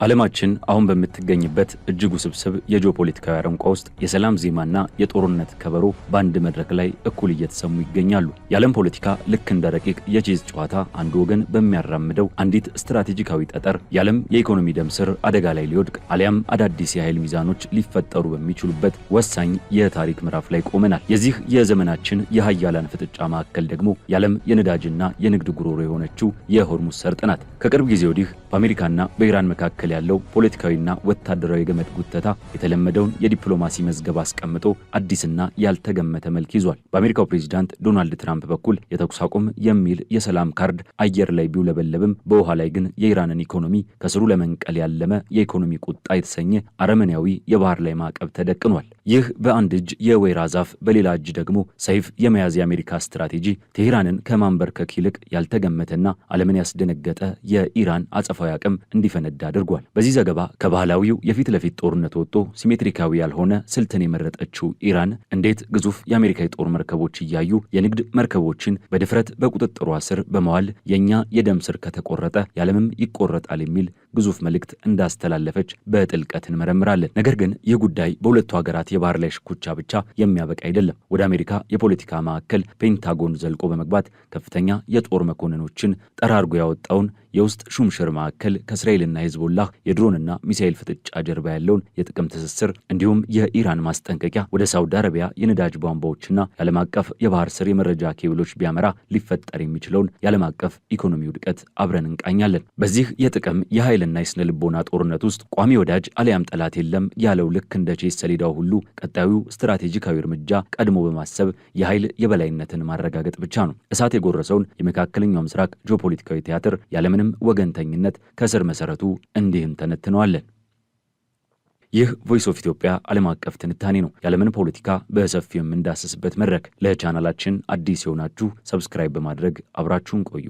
ዓለማችን አሁን በምትገኝበት እጅግ ውስብስብ የጂኦፖለቲካዊ አረንቋ ውስጥ የሰላም ዜማና የጦርነት ከበሮ በአንድ መድረክ ላይ እኩል እየተሰሙ ይገኛሉ። የዓለም ፖለቲካ ልክ እንደ ረቂቅ የቼዝ ጨዋታ አንዱ ወገን በሚያራምደው አንዲት ስትራቴጂካዊ ጠጠር የዓለም የኢኮኖሚ ደም ስር አደጋ ላይ ሊወድቅ አሊያም አዳዲስ የኃይል ሚዛኖች ሊፈጠሩ በሚችሉበት ወሳኝ የታሪክ ምዕራፍ ላይ ቆመናል። የዚህ የዘመናችን የሀያላን ፍጥጫ ማዕከል ደግሞ የዓለም የነዳጅና የንግድ ጉሮሮ የሆነችው የሆርሙዝ ሰርጥ ናት። ከቅርብ ጊዜ ወዲህ በአሜሪካና በኢራን መካከል ያለው ፖለቲካዊና ወታደራዊ ገመድ ጉተታ የተለመደውን የዲፕሎማሲ መዝገብ አስቀምጦ አዲስና ያልተገመተ መልክ ይዟል። በአሜሪካው ፕሬዝዳንት ዶናልድ ትራምፕ በኩል የተኩስ አቁም የሚል የሰላም ካርድ አየር ላይ ቢውለበለብም በውሃ ላይ ግን የኢራንን ኢኮኖሚ ከስሩ ለመንቀል ያለመ የኢኮኖሚ ቁጣ የተሰኘ አረመኔያዊ የባህር ላይ ማዕቀብ ተደቅኗል። ይህ በአንድ እጅ የወይራ ዛፍ በሌላ እጅ ደግሞ ሰይፍ የመያዝ የአሜሪካ ስትራቴጂ ቴህራንን ከማንበርከክ ይልቅ ያልተገመተና ዓለምን ያስደነገጠ የኢራን አጸፋዊ አቅም እንዲፈነዳ አድርጓል። በዚህ ዘገባ ከባህላዊው የፊት ለፊት ጦርነት ወጥቶ ሲሜትሪካዊ ያልሆነ ስልትን የመረጠችው ኢራን እንዴት ግዙፍ የአሜሪካ የጦር መርከቦች እያዩ የንግድ መርከቦችን በድፍረት በቁጥጥሯ ስር በመዋል የኛ የደም ስር ከተቆረጠ ያለምም ይቆረጣል የሚል ግዙፍ መልእክት እንዳስተላለፈች በጥልቀት እንመረምራለን። ነገር ግን ይህ ጉዳይ በሁለቱ ሀገራት የባህር ላይ ሽኩቻ ብቻ የሚያበቃ አይደለም። ወደ አሜሪካ የፖለቲካ ማዕከል ፔንታጎን ዘልቆ በመግባት ከፍተኛ የጦር መኮንኖችን ጠራርጎ ያወጣውን የውስጥ ሹምሽር ማዕከል ከእስራኤልና ሂዝቦላህ የድሮንና ሚሳኤል ፍጥጫ ጀርባ ያለውን የጥቅም ትስስር እንዲሁም የኢራን ማስጠንቀቂያ ወደ ሳውዲ አረቢያ የነዳጅ ቧንቧዎችና የዓለም አቀፍ የባህር ስር የመረጃ ኬብሎች ቢያመራ ሊፈጠር የሚችለውን የዓለም አቀፍ ኢኮኖሚ ውድቀት አብረን እንቃኛለን። በዚህ የጥቅም የኃይልና የስነ ልቦና ጦርነት ውስጥ ቋሚ ወዳጅ አሊያም ጠላት የለም ያለው ልክ እንደ ቼዝ ሰሌዳው ሁሉ ቀጣዩ ስትራቴጂካዊ እርምጃ ቀድሞ በማሰብ የኃይል የበላይነትን ማረጋገጥ ብቻ ነው። እሳት የጎረሰውን የመካከለኛው ምስራቅ ጂኦፖለቲካዊ ቲያትር ያለምንም ወገንተኝነት ከስር መሰረቱ እንዲህም ተነትነዋለን። ይህ ቮይስ ኦፍ ኢትዮጵያ ዓለም አቀፍ ትንታኔ ነው። የዓለምን ፖለቲካ በሰፊው የምንዳስስበት መድረክ። ለቻናላችን አዲስ የሆናችሁ ሰብስክራይብ በማድረግ አብራችሁን ቆዩ።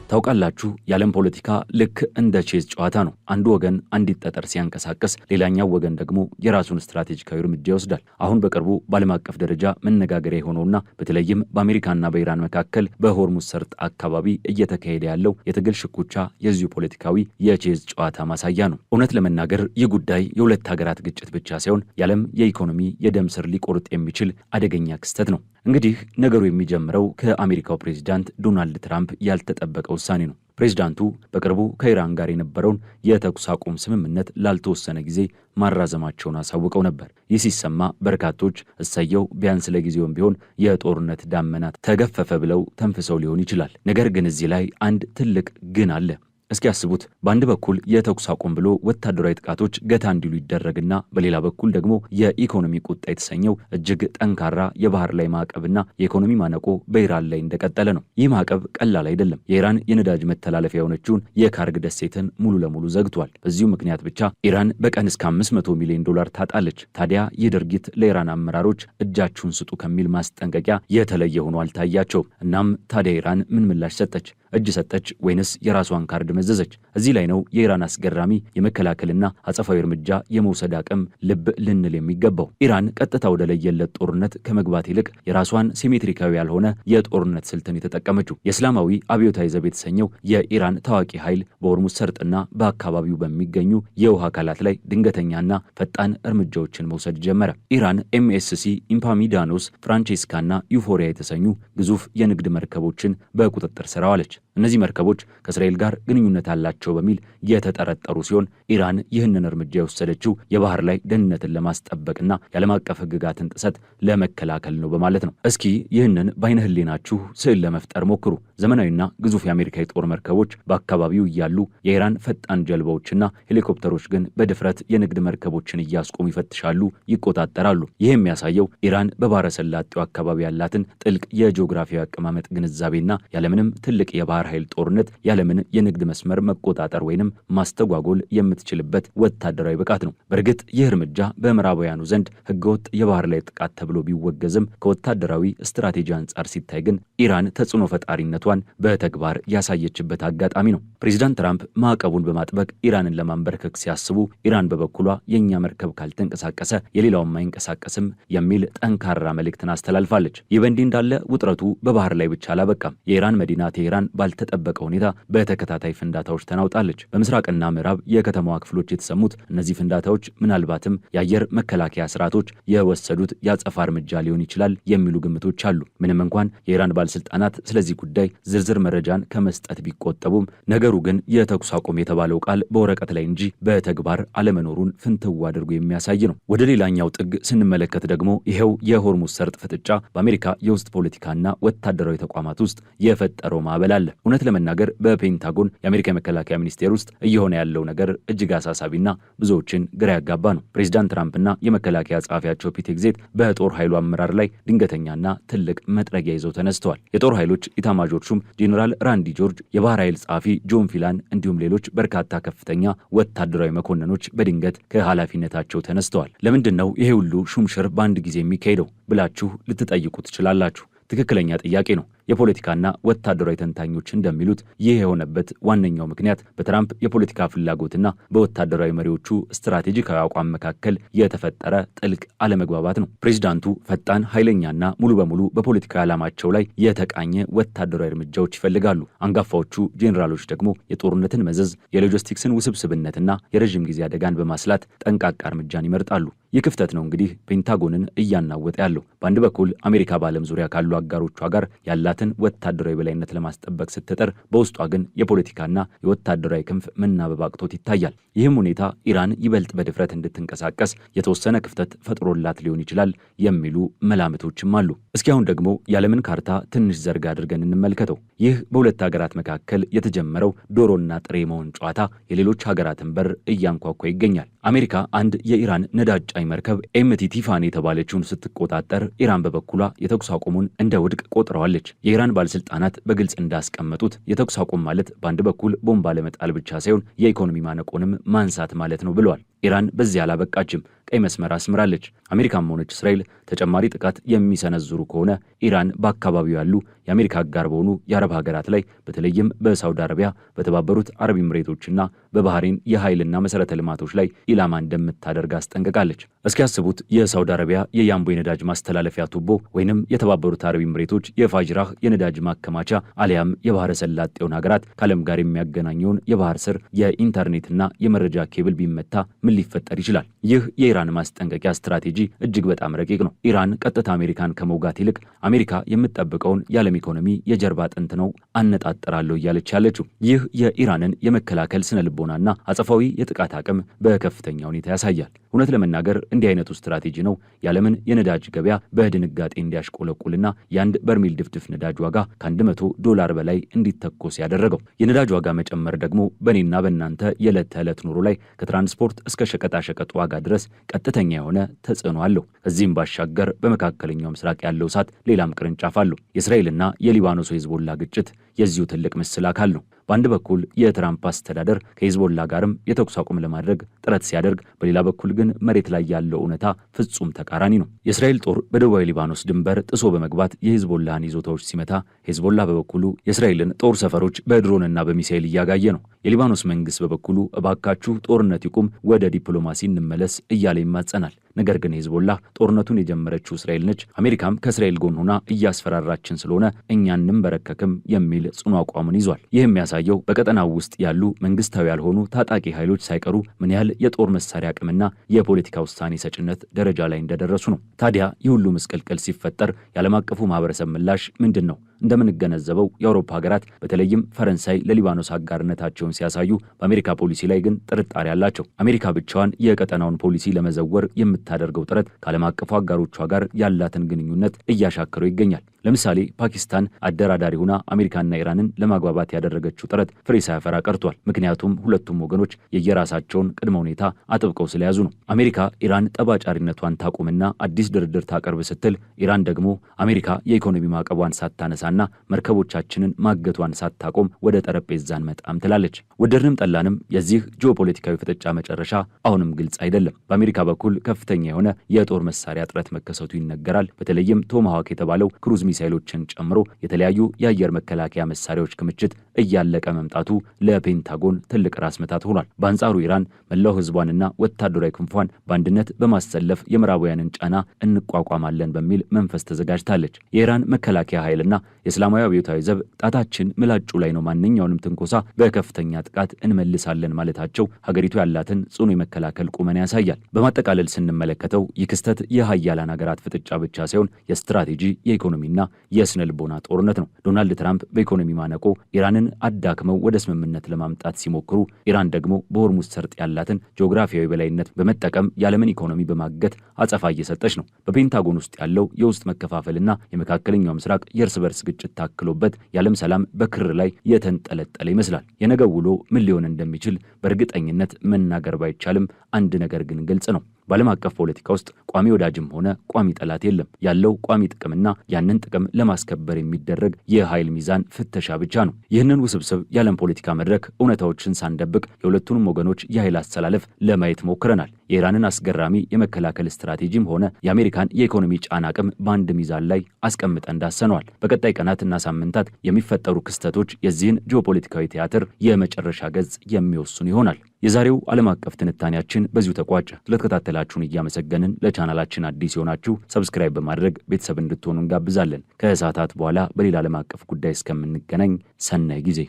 ታውቃላችሁ፣ የዓለም ፖለቲካ ልክ እንደ ቼዝ ጨዋታ ነው። አንዱ ወገን አንዲት ጠጠር ሲያንቀሳቀስ፣ ሌላኛው ወገን ደግሞ የራሱን ስትራቴጂካዊ እርምጃ ይወስዳል። አሁን በቅርቡ በዓለም አቀፍ ደረጃ መነጋገሪያ የሆነውና በተለይም በአሜሪካና በኢራን መካከል በሆርሙዝ ሰርጥ አካባቢ እየተካሄደ ያለው የትግል ሽኩቻ የዚሁ ፖለቲካዊ የቼዝ ጨዋታ ማሳያ ነው። እውነት ለመናገር ይህ ጉዳይ የሁለት ሀገራት ግጭት ብቻ ሳይሆን የዓለም የኢኮኖሚ የደም ስር ሊቆርጥ የሚችል አደገኛ ክስተት ነው። እንግዲህ ነገሩ የሚጀምረው ከአሜሪካው ፕሬዝዳንት ዶናልድ ትራምፕ ያልተጠበቀ ውሳኔ ነው። ፕሬዝዳንቱ በቅርቡ ከኢራን ጋር የነበረውን የተኩስ አቁም ስምምነት ላልተወሰነ ጊዜ ማራዘማቸውን አሳውቀው ነበር። ይህ ሲሰማ በርካቶች እሰየው ቢያንስ ለጊዜውም ቢሆን የጦርነት ዳመናት ተገፈፈ ብለው ተንፍሰው ሊሆን ይችላል። ነገር ግን እዚህ ላይ አንድ ትልቅ ግን አለ። እስኪ ያስቡት። በአንድ በኩል የተኩስ አቁም ብሎ ወታደራዊ ጥቃቶች ገታ እንዲሉ ይደረግና በሌላ በኩል ደግሞ የኢኮኖሚ ቁጣ የተሰኘው እጅግ ጠንካራ የባህር ላይ ማዕቀብና የኢኮኖሚ ማነቆ በኢራን ላይ እንደቀጠለ ነው። ይህ ማዕቀብ ቀላል አይደለም። የኢራን የነዳጅ መተላለፊያ የሆነችውን የካርግ ደሴትን ሙሉ ለሙሉ ዘግቷል። በዚሁ ምክንያት ብቻ ኢራን በቀን እስከ $500 ሚሊዮን ታጣለች። ታዲያ ይህ ድርጊት ለኢራን አመራሮች እጃችሁን ስጡ ከሚል ማስጠንቀቂያ የተለየ ሆኖ አልታያቸውም። እናም ታዲያ ኢራን ምን ምላሽ ሰጠች? እጅ ሰጠች ወይንስ የራሷን ካርድ መዘዘች? እዚህ ላይ ነው የኢራን አስገራሚ የመከላከልና አጸፋዊ እርምጃ የመውሰድ አቅም ልብ ልንል የሚገባው። ኢራን ቀጥታ ወደ ለየለት ጦርነት ከመግባት ይልቅ የራሷን ሲሜትሪካዊ ያልሆነ የጦርነት ስልትን የተጠቀመችው። የእስላማዊ አብዮታዊ ዘብ የተሰኘው የኢራን ታዋቂ ኃይል በሆርሙዝ ሰርጥና በአካባቢው በሚገኙ የውሃ አካላት ላይ ድንገተኛና ፈጣን እርምጃዎችን መውሰድ ጀመረ። ኢራን ኤምኤስሲ፣ ኢምፓሚዳኖስ፣ ፍራንቼስካና ዩፎሪያ የተሰኙ ግዙፍ የንግድ መርከቦችን በቁጥጥር ስር አዋለች። እነዚህ መርከቦች ከእስራኤል ጋር ግንኙነት አላቸው በሚል የተጠረጠሩ ሲሆን ኢራን ይህንን እርምጃ የወሰደችው የባህር ላይ ደህንነትን ለማስጠበቅና የዓለም አቀፍ ሕግጋትን ጥሰት ለመከላከል ነው በማለት ነው። እስኪ ይህንን በዓይነ ሕሊናችሁ ስዕል ለመፍጠር ሞክሩ። ዘመናዊና ግዙፍ የአሜሪካ የጦር መርከቦች በአካባቢው እያሉ የኢራን ፈጣን ጀልባዎችና ሄሊኮፕተሮች ግን በድፍረት የንግድ መርከቦችን እያስቆሙ ይፈትሻሉ፣ ይቆጣጠራሉ። ይህ የሚያሳየው ኢራን በባህረ ሰላጤው አካባቢ ያላትን ጥልቅ የጂኦግራፊያዊ አቀማመጥ ግንዛቤና ያለምንም ትልቅ የባህር የባህር ኃይል ጦርነት ያለምን የንግድ መስመር መቆጣጠር ወይንም ማስተጓጎል የምትችልበት ወታደራዊ ብቃት ነው። በእርግጥ ይህ እርምጃ በምዕራባውያኑ ዘንድ ህገወጥ የባህር ላይ ጥቃት ተብሎ ቢወገዝም ከወታደራዊ ስትራቴጂ አንጻር ሲታይ ግን ኢራን ተጽዕኖ ፈጣሪነቷን በተግባር ያሳየችበት አጋጣሚ ነው። ፕሬዚዳንት ትራምፕ ማዕቀቡን በማጥበቅ ኢራንን ለማንበርከክ ሲያስቡ ኢራን በበኩሏ የኛ መርከብ ካልተንቀሳቀሰ የሌላውም አይንቀሳቀስም የሚል ጠንካራ መልእክትን አስተላልፋለች። ይህ በእንዲህ እንዳለ ውጥረቱ በባህር ላይ ብቻ አላበቃም። የኢራን መዲና ቴሄራን ባልተጠበቀ ሁኔታ በተከታታይ ፍንዳታዎች ተናውጣለች። በምስራቅና ምዕራብ የከተማዋ ክፍሎች የተሰሙት እነዚህ ፍንዳታዎች ምናልባትም የአየር መከላከያ ስርዓቶች የወሰዱት የአጸፋ እርምጃ ሊሆን ይችላል የሚሉ ግምቶች አሉ። ምንም እንኳን የኢራን ባለስልጣናት ስለዚህ ጉዳይ ዝርዝር መረጃን ከመስጠት ቢቆጠቡም ነገሩ ግን የተኩስ አቁም የተባለው ቃል በወረቀት ላይ እንጂ በተግባር አለመኖሩን ፍንትው አድርጎ የሚያሳይ ነው። ወደ ሌላኛው ጥግ ስንመለከት ደግሞ ይሄው የሆርሙዝ ሰርጥ ፍጥጫ በአሜሪካ የውስጥ ፖለቲካና ወታደራዊ ተቋማት ውስጥ የፈጠረው ማዕበል አለ። እውነት ለመናገር በፔንታጎን የአሜሪካ የመከላከያ ሚኒስቴር ውስጥ እየሆነ ያለው ነገር እጅግ አሳሳቢና ብዙዎችን ግራ ያጋባ ነው። ፕሬዚዳንት ትራምፕና የመከላከያ ጸሐፊያቸው ፒት ሄግሴት በጦር ኃይሉ አመራር ላይ ድንገተኛና ትልቅ መጥረጊያ ይዘው ተነስተዋል። የጦር ኃይሎች ኢታማዦር ሹም ጄኔራል ራንዲ ጆርጅ፣ የባህር ኃይል ጸሐፊ ጆን ፊላን እንዲሁም ሌሎች በርካታ ከፍተኛ ወታደራዊ መኮንኖች በድንገት ከኃላፊነታቸው ተነስተዋል። ለምንድን ነው ይሄ ሁሉ ሹምሽር በአንድ ጊዜ የሚካሄደው ብላችሁ ልትጠይቁ ትችላላችሁ። ትክክለኛ ጥያቄ ነው። የፖለቲካና ወታደራዊ ተንታኞች እንደሚሉት ይህ የሆነበት ዋነኛው ምክንያት በትራምፕ የፖለቲካ ፍላጎትና በወታደራዊ መሪዎቹ ስትራቴጂካዊ አቋም መካከል የተፈጠረ ጥልቅ አለመግባባት ነው። ፕሬዚዳንቱ ፈጣን፣ ኃይለኛና ሙሉ በሙሉ በፖለቲካዊ ዓላማቸው ላይ የተቃኘ ወታደራዊ እርምጃዎች ይፈልጋሉ። አንጋፋዎቹ ጄኔራሎች ደግሞ የጦርነትን መዘዝ፣ የሎጂስቲክስን ውስብስብነትና የረዥም ጊዜ አደጋን በማስላት ጠንቃቃ እርምጃን ይመርጣሉ። ይህ ክፍተት ነው እንግዲህ ፔንታጎንን እያናወጠ ያለው። በአንድ በኩል አሜሪካ በዓለም ዙሪያ ካሉ አጋሮቿ ጋር ያላትን ወታደራዊ በላይነት ለማስጠበቅ ስትጥር፣ በውስጧ ግን የፖለቲካና የወታደራዊ ክንፍ መናበብ አቅቶት ይታያል። ይህም ሁኔታ ኢራን ይበልጥ በድፍረት እንድትንቀሳቀስ የተወሰነ ክፍተት ፈጥሮላት ሊሆን ይችላል የሚሉ መላምቶችም አሉ። እስኪ አሁን ደግሞ የዓለምን ካርታ ትንሽ ዘርጋ አድርገን እንመልከተው። ይህ በሁለት ሀገራት መካከል የተጀመረው ዶሮና ጥሬ መሆን ጨዋታ የሌሎች ሀገራትን በር እያንኳኳ ይገኛል። አሜሪካ አንድ የኢራን ነዳጅ ጫኝ መርከብ ኤምቲ ቲፋን የተባለችውን ስትቆጣጠር፣ ኢራን በበኩሏ የተኩስ አቁሙን እንደ ውድቅ ቆጥረዋለች። የኢራን ባለስልጣናት በግልጽ እንዳስቀመጡት የተኩስ አቁም ማለት በአንድ በኩል ቦምብ አለመጣል ብቻ ሳይሆን የኢኮኖሚ ማነቆንም ማንሳት ማለት ነው ብለዋል። ኢራን በዚህ አላበቃችም፣ ቀይ መስመር አስምራለች። አሜሪካም ሆነች እስራኤል ተጨማሪ ጥቃት የሚሰነዝሩ ከሆነ ኢራን በአካባቢው ያሉ የአሜሪካ አጋር በሆኑ የአረብ ሀገራት ላይ በተለይም በሳውዲ አረቢያ፣ በተባበሩት አረብ ኤምሬቶችና በባህሬን የኃይልና መሰረተ ልማቶች ላይ ኢላማ እንደምታደርግ አስጠንቅቃለች። እስኪ ያስቡት፣ የሳውዲ አረቢያ የያምቦ የነዳጅ ማስተላለፊያ ቱቦ ወይንም የተባበሩት አረብ ኤምሬቶች የፋጅራህ የነዳጅ ማከማቻ አሊያም የባህረ ሰላጤውን ሀገራት ከዓለም ጋር የሚያገናኘውን የባህር ስር የኢንተርኔትና የመረጃ ኬብል ቢመታ ምን ሊፈጠር ይችላል? ይህ የኢራን ማስጠንቀቂያ ስትራቴጂ እጅግ በጣም ረቂቅ ነው። ኢራን ቀጥታ አሜሪካን ከመውጋት ይልቅ አሜሪካ የምትጠብቀውን የዓለም ኢኮኖሚ የጀርባ አጥንት ነው አነጣጥራለሁ እያለች ያለችው። ይህ የኢራንን የመከላከል ስነ ልቦናና አጸፋዊ የጥቃት አቅም በከፍተኛ ሁኔታ ያሳያል። እውነት ለመናገር እንዲህ አይነቱ ስትራቴጂ ነው የዓለምን የነዳጅ ገበያ በድንጋጤ እንዲያሽቆለቁልና የአንድ በርሜል ድፍድፍ ነዳጅ ዋጋ $100 በላይ እንዲተኮስ ያደረገው። የነዳጅ ዋጋ መጨመር ደግሞ በእኔና በእናንተ የዕለት ተዕለት ኑሮ ላይ ከትራንስፖርት እስከ ሸቀጣሸቀጥ ዋጋ ድረስ ቀጥተኛ የሆነ ተጽዕኖ አለው። ከዚህም ባሻገር በመካከለኛው ምስራቅ ያለው እሳት ሌላም ቅርንጫፍ አለው። የእስራኤልና የሊባኖስ ሂዝቦላ ግጭት የዚሁ ትልቅ ምስል አካል ነው። በአንድ በኩል የትራምፕ አስተዳደር ከሂዝቦላ ጋርም የተኩስ አቁም ለማድረግ ጥረት ሲያደርግ፣ በሌላ በኩል ግን መሬት ላይ ያለው እውነታ ፍጹም ተቃራኒ ነው። የእስራኤል ጦር በደቡባዊ ሊባኖስ ድንበር ጥሶ በመግባት የሂዝቦላን ይዞታዎች ሲመታ፣ ሂዝቦላ በበኩሉ የእስራኤልን ጦር ሰፈሮች በድሮንና በሚሳኤል እያጋየ ነው። የሊባኖስ መንግስት በበኩሉ እባካችሁ ጦርነት ይቁም፣ ወደ ዲፕሎማሲ እንመለስ እያለ ይማጸናል። ነገር ግን ሂዝቦላ ጦርነቱን የጀመረችው እስራኤል ነች፣ አሜሪካም ከእስራኤል ጎን ሆና እያስፈራራችን ስለሆነ እኛ እንበረከክም የሚል ጽኑ አቋሙን ይዟል። ይህ የሚያሳየው በቀጠናው ውስጥ ያሉ መንግስታዊ ያልሆኑ ታጣቂ ኃይሎች ሳይቀሩ ምን ያህል የጦር መሳሪያ አቅምና የፖለቲካ ውሳኔ ሰጭነት ደረጃ ላይ እንደደረሱ ነው። ታዲያ ይህ ሁሉ ምስቅልቅል ሲፈጠር የዓለም አቀፉ ማህበረሰብ ምላሽ ምንድን ነው? እንደምንገነዘበው የአውሮፓ ሀገራት በተለይም ፈረንሳይ ለሊባኖስ አጋርነታቸውን ሲያሳዩ፣ በአሜሪካ ፖሊሲ ላይ ግን ጥርጣሬ አላቸው። አሜሪካ ብቻዋን የቀጠናውን ፖሊሲ ለመዘወር የምታደርገው ጥረት ከዓለም አቀፉ አጋሮቿ ጋር ያላትን ግንኙነት እያሻከረው ይገኛል። ለምሳሌ ፓኪስታን አደራዳሪ ሆና አሜሪካና ኢራንን ለማግባባት ያደረገችው ጥረት ፍሬ ሳያፈራ ቀርቷል። ምክንያቱም ሁለቱም ወገኖች የየራሳቸውን ቅድመ ሁኔታ አጥብቀው ስለያዙ ነው። አሜሪካ ኢራን ጠባጫሪነቷን ታቁምና አዲስ ድርድር ታቀርብ ስትል፣ ኢራን ደግሞ አሜሪካ የኢኮኖሚ ማዕቀቧን ሳታነሳና አስነስታና መርከቦቻችንን ማገቷን ሳታቆም ወደ ጠረጴዛ እንመጣም ትላለች። ወደድንም ጠላንም የዚህ ጂኦፖለቲካዊ ፍጥጫ መጨረሻ አሁንም ግልጽ አይደለም። በአሜሪካ በኩል ከፍተኛ የሆነ የጦር መሳሪያ እጥረት መከሰቱ ይነገራል። በተለይም ቶማሃውክ የተባለው ክሩዝ ሚሳይሎችን ጨምሮ የተለያዩ የአየር መከላከያ መሳሪያዎች ክምችት እያለቀ መምጣቱ ለፔንታጎን ትልቅ ራስ ምታት ሆኗል። በአንጻሩ ኢራን መላው ህዝቧንና ወታደራዊ ክንፏን በአንድነት በማሰለፍ የምዕራባውያንን ጫና እንቋቋማለን በሚል መንፈስ ተዘጋጅታለች። የኢራን መከላከያ ኃይልና የእስላማዊ አብዮታዊ ዘብ ጣታችን ምላጩ ላይ ነው፣ ማንኛውንም ትንኮሳ በከፍተኛ ጥቃት እንመልሳለን ማለታቸው ሀገሪቱ ያላትን ጽኑ የመከላከል ቁመና ያሳያል። በማጠቃለል ስንመለከተው ይህ ክስተት የሀያላን ሀገራት ፍጥጫ ብቻ ሳይሆን የስትራቴጂ የኢኮኖሚና የስነ ልቦና ጦርነት ነው። ዶናልድ ትራምፕ በኢኮኖሚ ማነቆ ኢራንን አዳክመው ወደ ስምምነት ለማምጣት ሲሞክሩ፣ ኢራን ደግሞ በሆርሙዝ ሰርጥ ያላትን ጂኦግራፊያዊ በላይነት በመጠቀም የዓለምን ኢኮኖሚ በማገት አጸፋ እየሰጠች ነው። በፔንታጎን ውስጥ ያለው የውስጥ መከፋፈልና የመካከለኛው ምስራቅ የእርስ በርስ ግጭት ታክሎበት የዓለም ሰላም በክር ላይ የተንጠለጠለ ይመስላል። የነገው ውሎ ምን ሊሆን እንደሚችል በእርግጠኝነት መናገር ባይቻልም አንድ ነገር ግን ግልጽ ነው። በዓለም አቀፍ ፖለቲካ ውስጥ ቋሚ ወዳጅም ሆነ ቋሚ ጠላት የለም። ያለው ቋሚ ጥቅምና ያንን ጥቅም ለማስከበር የሚደረግ የኃይል ሚዛን ፍተሻ ብቻ ነው። ይህንን ውስብስብ የዓለም ፖለቲካ መድረክ እውነታዎችን ሳንደብቅ የሁለቱንም ወገኖች የኃይል አሰላለፍ ለማየት ሞክረናል። የኢራንን አስገራሚ የመከላከል ስትራቴጂም ሆነ የአሜሪካን የኢኮኖሚ ጫና አቅም በአንድ ሚዛን ላይ አስቀምጠን ዳሰነዋል። በቀጣይ ቀናትና ሳምንታት የሚፈጠሩ ክስተቶች የዚህን ጂኦፖለቲካዊ ቲያትር የመጨረሻ ገጽ የሚወስኑ ይሆናል። የዛሬው ዓለም አቀፍ ትንታኔያችን በዚሁ ተቋጨ። ስለተከታተላችሁን እያመሰገንን ለቻናላችን አዲስ የሆናችሁ ሰብስክራይብ በማድረግ ቤተሰብ እንድትሆኑ እንጋብዛለን። ከሰዓታት በኋላ በሌላ ዓለም አቀፍ ጉዳይ እስከምንገናኝ ሰናይ ጊዜ